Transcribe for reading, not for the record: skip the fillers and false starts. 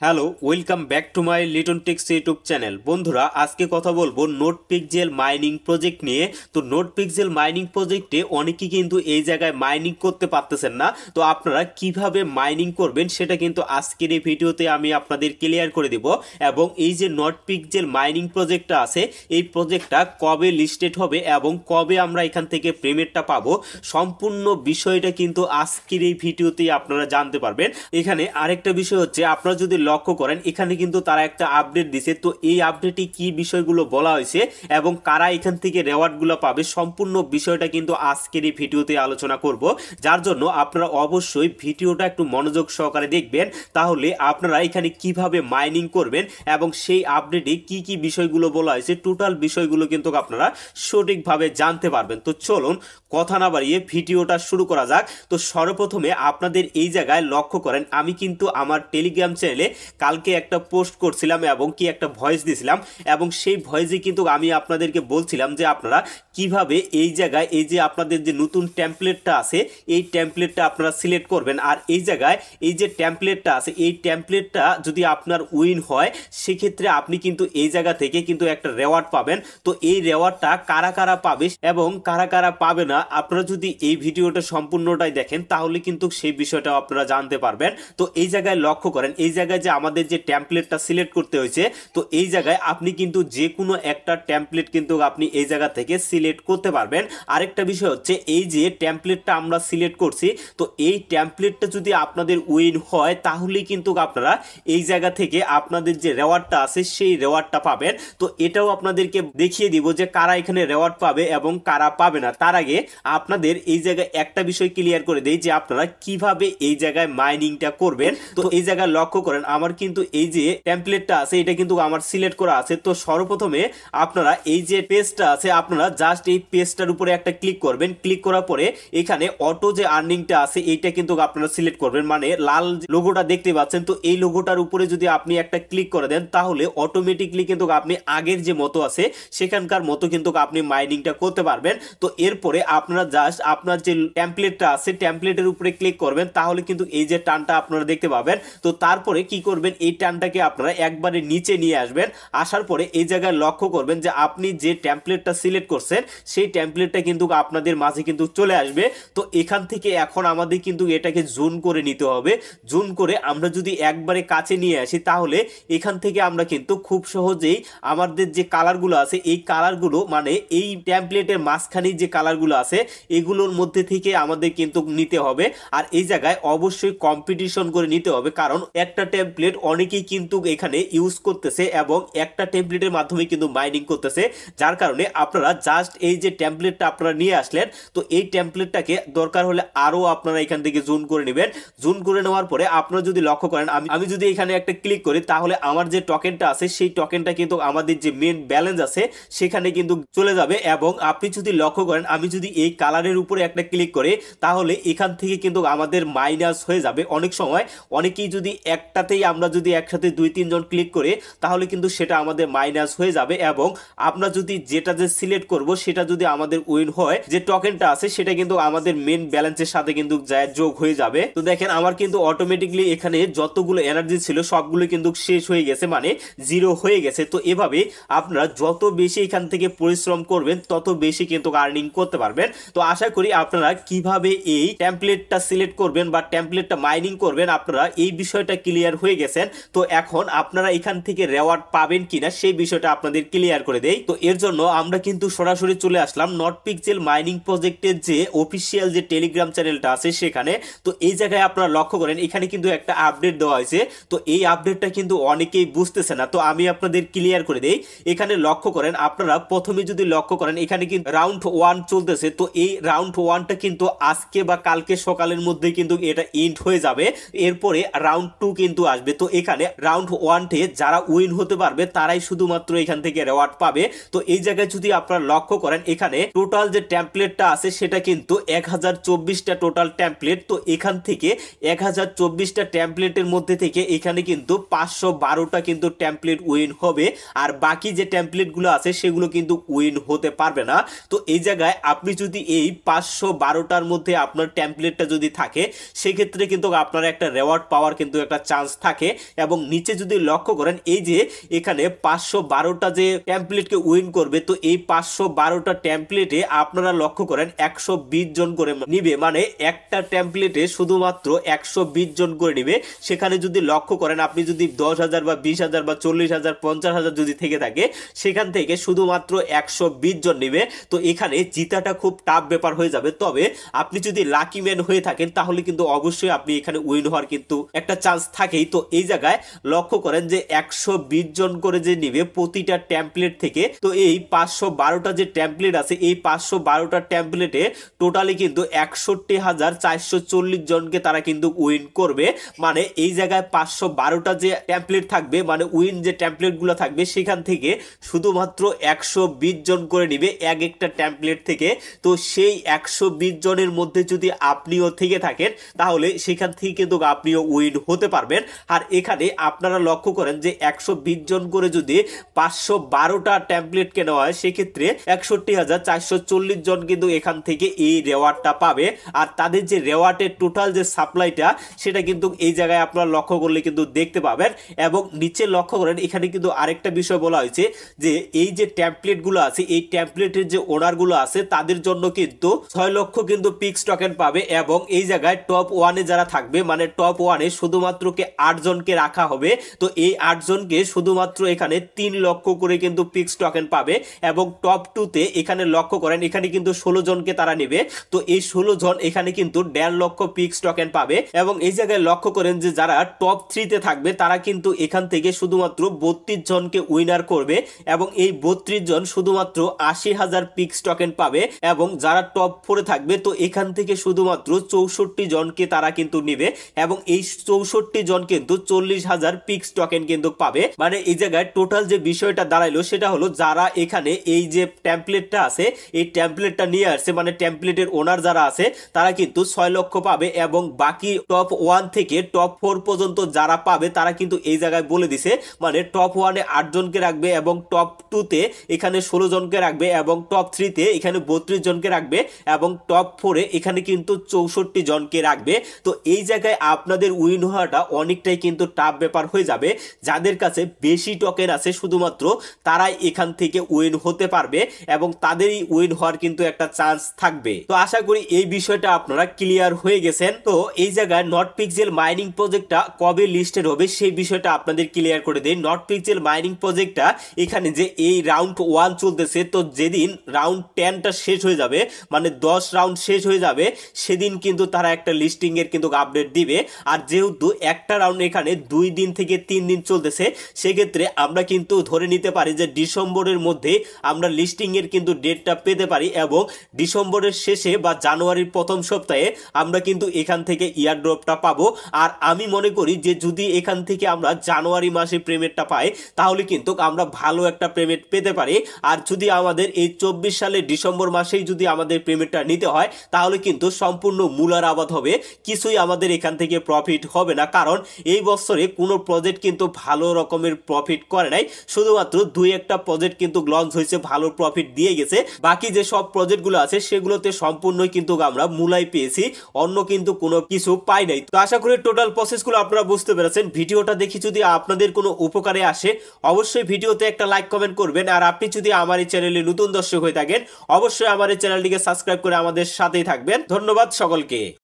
Hello, welcome back to my Liton techs YouTube channel. বন্ধুরা, আজকে কথা বলবো নোট পিক্সেল মাইনিং প্রজেক্ট নিয়ে। তো নোট পিক্সেল মাইনিং প্রজেক্টে অনেকেই কিন্তু এই জায়গায় মাইনিং করতে পারতেছেন না। তো আপনারা কিভাবে মাইনিং করবেন সেটা কিন্তু আজকের এই ভিডিওতে আমি আপনাদের ক্লিয়ার করে দিব। এবং এই যে নোট পিক্সেল মাইনিং প্রজেক্টটা আছে, এই প্রজেক্টটা কবে লিস্টেড হবে এবং কবে আমরা এখান থেকে পেমেন্টটা পাবো, সম্পূর্ণ বিষয়টা কিন্তু আজকের এই ভিডিওতেই আপনারা জানতে পারবেন। এখানে আরেকটা বিষয় হচ্ছে, আপনারা যদি লক্ষ্য করেন এখানে কিন্তু তারা একটা আপডেট দিছে। তো এই আপডেটে কি বিষয়গুলো বলা হয়েছে এবং কারা এখান থেকে রেওয়ার্ডগুলো পাবে, সম্পূর্ণ বিষয়টা কিন্তু আজকের এই ভিডিওতে আলোচনা করব। যার জন্য আপনারা অবশ্যই ভিডিওটা একটু মনোযোগ সহকারে দেখবেন, তাহলে আপনারা এখানে কিভাবে মাইনিং করবেন এবং সেই আপডেটে কি কি বিষয়গুলো বলা হয়েছে, টোটাল বিষয়গুলো কিন্তু আপনারা সঠিকভাবে জানতে পারবেন। তো চলুন কথা না বাড়িয়ে ভিডিওটা শুরু করা যাক। তো সর্বপ্রথমে আপনাদের এই জায়গায় লক্ষ্য করেন, আমি কিন্তু আমার টেলিগ্রাম চ্যানেলে কালকে একটা পোস্ট করছিলাম এবং কি একটা ভয়েস দিছিলাম, এবং সেই ভয়েসে কিন্তু আমি আপনাদেরকে বলছিলাম যে আপনারা কিভাবে এই জায়গায় এই যে আপনাদের যে নতুন টেমপ্লেটটা আছে এই টেমপ্লেটটা আপনারা সিলেক্ট করবেন। আর এই জায়গায় এই যে টেমপ্লেটটা আছে, এই টেমপ্লেটটা যদি আপনার উইন হয় সেক্ষেত্রে আপনি কিন্তু এই জায়গা থেকে কিন্তু একটা রেওয়ার্ড পাবেন। তো এই রেওয়ার্ডটা কারা কারা পাবে এবং কারা কারা পাবে না, আপনারা যদি এই ভিডিওটা সম্পূর্ণটাই দেখেন তাহলে কিন্তু সেই বিষয়টা আপনারা জানতে পারবেন। তো এই জায়গায় লক্ষ্য করেন, এই জায়গায় যে আমাদের যে টেমপ্লেটটা সিলেক্ট করতে হয়েছে, তো এই জায়গায় আপনি কিন্তু যে কোনো একটা টেমপ্লেট কিন্তু আপনি এই জায়গা থেকে সিলেক্ট করতে পারবেন। আরেকটা বিষয় হচ্ছে, এই যে টেমপ্লেটটা আমরা সিলেক্ট করছি, তো এই টেমপ্লেটটা যদি আপনাদের উইন হয় তাহলে কিন্তু আপনারা এই জায়গা থেকে আপনাদের যে রেওয়ার্ডটা আছে সেই রেওয়ার্ডটা পাবেন। তো এটাও আপনাদেরকে দেখিয়ে দিব যে কারা এখানে রেওয়ার্ড পাবে এবং কারা পাবে না। তার আগে আপনাদের এই জায়গায় একটা বিষয় ক্লিয়ার করে দেই যে আপনারা কিভাবে এই জায়গায় মাইনিংটা করবেন। তো এই জায়গায় লক্ষ্য করেন, আমার কিন্তু এই যে টেমপ্লেটটা আছে এটা কিন্তু আমার সিলেক্ট করা আছে। তো সর্বপ্রথমে আপনারা এই যে পেজটা আছে, আপনারা জাস্ট এই পেজটার উপরে একটা ক্লিক করবেন। ক্লিক করার পরে এখানে অটো যে আর্নিংটা আছে এইটা কিন্তু আপনারা সিলেক্ট করবেন, মানে লাল লোগোটা দেখতে পাচ্ছেন। তো এই লোগোটার উপরে যদি আপনি একটা ক্লিক করে দেন তাহলে অটোমেটিকলি কিন্তু আপনি আগের যে মতো আছে সেখানকার মতো কিন্তু আপনি মাইনিংটা করতে পারবেন। তো এরপরে আপনারা জাস্ট আপনার যে টেমপ্লেটটা আছে টেমপ্লেটের উপরে ক্লিক করবেন, তাহলে কিন্তু এই যে টানটা আপনারা দেখতে পাবেন। তো তারপরে কি করবেন, এই টানটাকে আপনারা একবারে নিচে নিয়ে আসবেন। আসার পরে এই জায়গায় লক্ষ্য করবেন যে আপনি যে টেমপ্লেটটা সিলেক্ট করছেন সেই টেমপ্লেটটা কিন্তু আপনাদের মাঝে কিন্তু চলে আসবে। তো এখান থেকে এখন আমাদের কিন্তু এটাকে জুম করে নিতে হবে। জুম করে আমরা যদি একবারে কাছে নিয়ে আসি তাহলে এখান থেকে আমরা কিন্তু খুব সহজেই আমাদের যে কালারগুলো আছে এই কালারগুলো, মানে এই টেমপ্লেটের মাঝখানে যে কালারগুলো আছে এগুলোর মধ্যে থেকে আমাদের কিন্তু নিতে হবে। আর এই জায়গায় অবশ্যই কম্পিটিশন করে নিতে হবে, কারণ একটা টেমপ্লেট অনেকেই কিন্তু এখানে ইউজ করতেছে এবং একটা টেমপ্লেটের মাধ্যমে কিন্তু মাইনিং করতেছে। যার কারণে আপনারা জাস্ট এই যে টেমপ্লেটটা আপনারা নিয়ে আসলেন, তো এই টেমপ্লেটটাকে দরকার হলে আরো আপনারা এখান থেকে জুম করে নেবেন। জুম করে নেওয়ার পরে আপনারা যদি লক্ষ্য করেন, আমি যদি এখানে একটা ক্লিক করি তাহলে আমার যে টোকেনটা আছে সেই টোকেনটা কিন্তু আমাদের যে মেন ব্যালেন্স আছে সেখানে কিন্তু চলে যাবে। এবং আপনি যদি লক্ষ্য করেন, আমি যদি এই কালারের উপরে একটা ক্লিক করি তাহলে এখান থেকে কিন্তু আমাদের মাইনাস হয়ে যাবে। অনেক সময় অনেকেই যদি একটাতেই আমরা যদি একসাথে 2-3 জন ক্লিক করি তাহলে কিন্তু সেটা আমাদের মাইনাস হয়ে যাবে। এবং আমরা যদি যেটা যে সিলেক্ট করব সেটা যদি আমাদের উইন হয়, যে টোকেনটা আছে সেটা কিন্তু আমাদের মেন ব্যালেন্সের সাথে কিন্তু যোগ হয়ে যাবে। তো দেখেন আমার কিন্তু অটোমেটিকলি এখানে যতগুলো এনার্জি ছিল সবগুলো কিন্তু শেষ হয়ে গেছে, মানে জিরো হয়ে গেছে। তো এভাবে আপনারা যত বেশি এখান থেকে পরিশ্রম করবেন তত বেশি কিন্তু আর্নিং করতে পারবেন। তো আশা করি আপনারা কিভাবে এই টেমপ্লেটটা সিলেক্ট করবেন বা টেমপ্লেটটা মাইনিং করবেন আপনারা এই বিষয়টা ক্লিয়ার হয়ে গেছেন। তো এখন আপনারা এখান থেকে রেওয়ার্ড পাবেন কিনা সেই বিষয়টা আপনাদের ক্লিয়ার করে দেই। তো এর জন্য আমরা কিন্তু সরাসরি চলে আসলাম নোট পিক্সেল মাইনিং প্রজেক্টের যে অফিসিয়াল যে টেলিগ্রাম চ্যানেলটা আছে সেখানে। তো এই জায়গায় আপনারা লক্ষ্য করেন এখানে কিন্তু একটা আপডেট দেওয়া হয়েছে। তো এই আপডেটটা কিন্তু অনেকেই বুঝতেছে না, তো আমি আপনাদের ক্লিয়ার করে দেই। এখানে লক্ষ্য করেন, আপনারা প্রথমে যদি লক্ষ্য করেন এখানে কিন্তু রাউন্ড 1 চলতেছে। তো এই রাউন্ড 1টা কিন্তু আজকে বা কালকে সকালের মধ্যে কিন্তু এটা এন্ড হয়ে যাবে। এরপরে রাউন্ড 2 কিন্তু আসবে। তো এখানে রাউন্ড 1-এ যারা উইন হতে পারবে তারাই শুধুমাত্র এখান থেকে রেওয়ার্ড পাবে। তো এই জায়গায় যদি আপনারা লক্ষ্য করেন এখানে টোটাল যে টেমপ্লেটটা আছে সেটা কিন্তু 1024টা টোটাল টেমপ্লেট। তো এখান থেকে 1024টা টেমপ্লেটের মধ্যে থেকে এখানে কিন্তু 512টা কিন্তু টেমপ্লেট উইন হবে, আর বাকি যে টেমপ্লেটগুলো আছে সেগুলো কিন্তু উইন হতে পারবে না। তো এই জায়গায় আপনি যদি এই 512টার মধ্যে আপনার টেমপ্লেটটা যদি থাকে সেক্ষেত্রে কিন্তু আপনার একটা রেওয়ার্ড পাওয়ার কিন্তু একটা চান্স থাকে। থাকে। এবং নিচে যদি লক্ষ্য করেন এই যে এখানে 512টা যে টেমপ্লেটকে উইন করবে, তো এই 512টা টেমপ্লেটে আপনারা লক্ষ্য করেন 120 জন করে নিবে, মানে একটা টেমপ্লেটে শুধুমাত্র 120 জন করে নিবে। সেখানে যদি লক্ষ্য করেন আপনি যদি 10,000 বা 20,000 বা 40,000 50,000 যদি থেকে থাকে, সেখান থেকে শুধুমাত্র 120 জন নিবে। তো এখানে জিতাটা খুব টাফ ব্যাপার হয়ে যাবে। তবে আপনি যদি লাকি ম্যান হয়ে থাকেন তাহলে কিন্তু অবশ্যই আপনি এখানে উইন হওয়ার কিন্তু একটা চান্স থাকেই। তো এই জায়গায় লক্ষ্য করেন যে 120 জন করে যে নিবে প্রতিটা টেমপ্লেট থেকে, তো এই 512টা যে টেমপ্লেট আছে এই 512টা টেমপ্লেটে টোটালি কিন্তু 61,440 জনকে তারা কিন্তু উইন করবে। মানে এই জায়গায় 512টা যে টেমপ্লেট থাকবে, মানে উইন যে টেমপ্লেট গুলো থাকবে সেখান থেকে শুধুমাত্র 120 জন করে নিবে এক একটা টেমপ্লেট থেকে। তো সেই 120 জনের মধ্যে যদি আপনিও থেকে থাকেন তাহলে সেখান থেকে কিন্তু আপনিও উইন হতে পারবেন। আর এখানে আপনারা লক্ষ্য করেন যে 120 জন করে যদি 512টা টেমপ্লেটকে নেওয়া হয় সেক্ষেত্রে 61,440 জন কিন্তু এখান থেকে এই রেওয়ার্ডটা পাবে। আর তাদের যে রেওয়ার্ডের টোটাল যে সাপ্লাইটা সেটা কিন্তু এই জায়গায় আপনারা লক্ষ্য করলে কিন্তু দেখতে পাবেন। এবং নিচে লক্ষ্য করেন এখানে কিন্তু আরেকটা বিষয় বলা হয়েছে যে এই যে টেমপ্লেট গুলো আছে এই টেমপ্লেটের যে ওনার গুলো আছে তাদের জন্য কিন্তু 6 লক্ষ কিন্তু পিক্স টোকেন পাবে। এবং এই জায়গায় টপ 1-এ যারা থাকবে, মানে টপ 1-এ শুধুমাত্র 8 জনকে রাখা হবে। তো এই 8 জনকে শুধুমাত্র এখানে 3 লক্ষ করে কিন্তু পিক্স টোকেন পাবে। এবং টপ 2-তে এখানে লক্ষ্য করেন এখানে কিন্তু 16 জনকে তারা নেবে। তো এই 16 জন এখানে কিন্তু 1.5 লক্ষ পিক্স টোকেন পাবে। এবং এই জায়গায় লক্ষ্য করেন যে যারা টপ 3-তে থাকবে তারা কিন্তু এখান থেকে শুধুমাত্র 32 জনকে উইনার করবে। এবং এই 32 জন শুধুমাত্র 80,000 পিক্স টোকেন পাবে। এবং যারা টপ 4-এ থাকবে তো এখান থেকে শুধুমাত্র 64 জনকে তারা কিন্তু নিবে। এবং এই 64 জন কিন্তু 40,000 পিক্স টোকেন কিন্তু পাবে। মানে এই জায়গায় টোটাল যে বিষয়টা দাঁড়াইলো সেটা হলো যারা এখানে এই যে টেমপ্লেটটা আছে এই টেমপ্লেটটা নিয়ে আসছে, মানে টেমপ্লেটের ওনার যারা আছে তারা কিন্তু 6 লক্ষ পাবে। এবং বাকি টপ 1 থেকে টপ 4 পর্যন্ত যারা পাবে তারা কিন্তু এই জায়গায় বলে দিছে, মানে টপ 1-এ 8 জনকে রাখবে, এবং টপ 2-তে এখানে 16 জনকে রাখবে, এবং টপ 3-তে এখানে 32 জনকে রাখবে, এবং টপ 4-এ এখানে কিন্তু 64 জনকে রাখবে। তো এই জায়গায় আপনাদের উইন হওয়াটা অনেকটাই কিন্তু টাফ ব্যাপার হয়ে যাবে। যাদের কাছে বেশি টোকেন আছে শুধুমাত্র তারাই এখান থেকে উইন হতে পারবে এবং তাদেরই উইন হওয়ার কিন্তু একটা চান্স থাকবে। তো আশা করি এই বিষয়টা আপনারা ক্লিয়ার হয়ে গেছেন। তো এই জায়গায় নটপিক্সেল মাইনিং প্রজেক্টটা কবে লিস্টেড হবে সেই বিষয়টা আপনাদের ক্লিয়ার করে দেই। নটপিক্সেল মাইনিং প্রজেক্টটা এখানে যে এই রাউন্ড 1 চলতেছে, তো যেদিন রাউন্ড 10টা শেষ হয়ে যাবে, মানে 10 রাউন্ড শেষ হয়ে যাবে, সেদিন কিন্তু তারা একটা লিস্টিং এর কিন্তু আপডেট দিবে। আর যেহেতু একটা রাউন্ড এখানে 2 দিন থেকে 3 দিন চলতেছে, সেক্ষেত্রে আমরা কিন্তু ধরে নিতে পারি যে ডিসেম্বরের মধ্যে আমরা লিস্টিং এর কিন্তু ডেটটা পেতে পারি। এবং ডিসেম্বরের শেষে বা জানুয়ারির প্রথম সপ্তাহে আমরা কিন্তু এখান থেকে ইয়ারড্রপটা পাবো। আর আমি মনে করি যে যদি এখান থেকে আমরা জানুয়ারি মাসে পেমেন্টটা পাই তাহলে কিন্তু আমরা ভালো একটা পেমেন্ট পেতে পারি। আর যদি আমাদের এই 24 সালের ডিসেম্বর মাসেই যদি আমাদের পেমেন্টটা নিতে হয় তাহলে কিন্তু সম্পূর্ণ মূলার আবাদ হবে, কিছুই আমাদের এখান থেকে প্রফিট হবে না। কারণ এই বছরে কোনো প্রজেক্ট কিন্তু ভালো রকমের প্রফিট করে নাই, শুধুমাত্র 2-1টা প্রজেক্ট কিন্তু লঞ্চ হয়েছে, ভালো প্রফিট দিয়ে গেছে। বাকি যে সব প্রজেক্টগুলো আছে সেগুলোতে সম্পূর্ণই কিন্তু আমরা মূলাই পেয়েছি, অন্য কিন্তু কোনো কিছু পাই নাই। তো আশা করি টোটাল প্রসেসগুলো আপনারা বুঝতে পেরেছেন। ভিডিওটা দেখি যদি আপনাদের কোনো উপকারে আসে অবশ্যই ভিডিওতে একটা লাইক কমেন্ট করবেন। আর আপনি যদি আমার এই চ্যানেলে নতুন দর্শক হয়ে থাকেন অবশ্যই আমার এই চ্যানেলটিকে সাবস্ক্রাইব করে আমাদের সাথেই থাকবেন। ধন্যবাদ সকলকে।